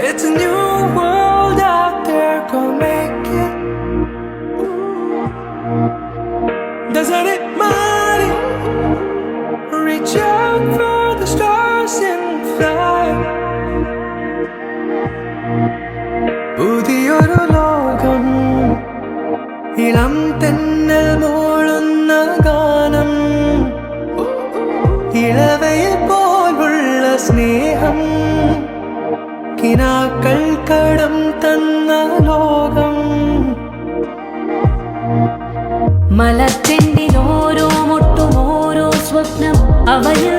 It's a new world out there, go make it. Doesn't it matter? Reach out for the stars and fly. പുതിയൊരു ലോകം, ഇളം തെന്നൽ മൂളുന്ന ഗാനം, ഇളവയിൽ പോലുള്ള സ്നേഹം, കിനാക്കൾ കടം തന്ന ലോകം. മലച്ചെണ്ടിൽ ഓരോ മുട്ടും ഓരോ സ്വപ്നം അവയിൽ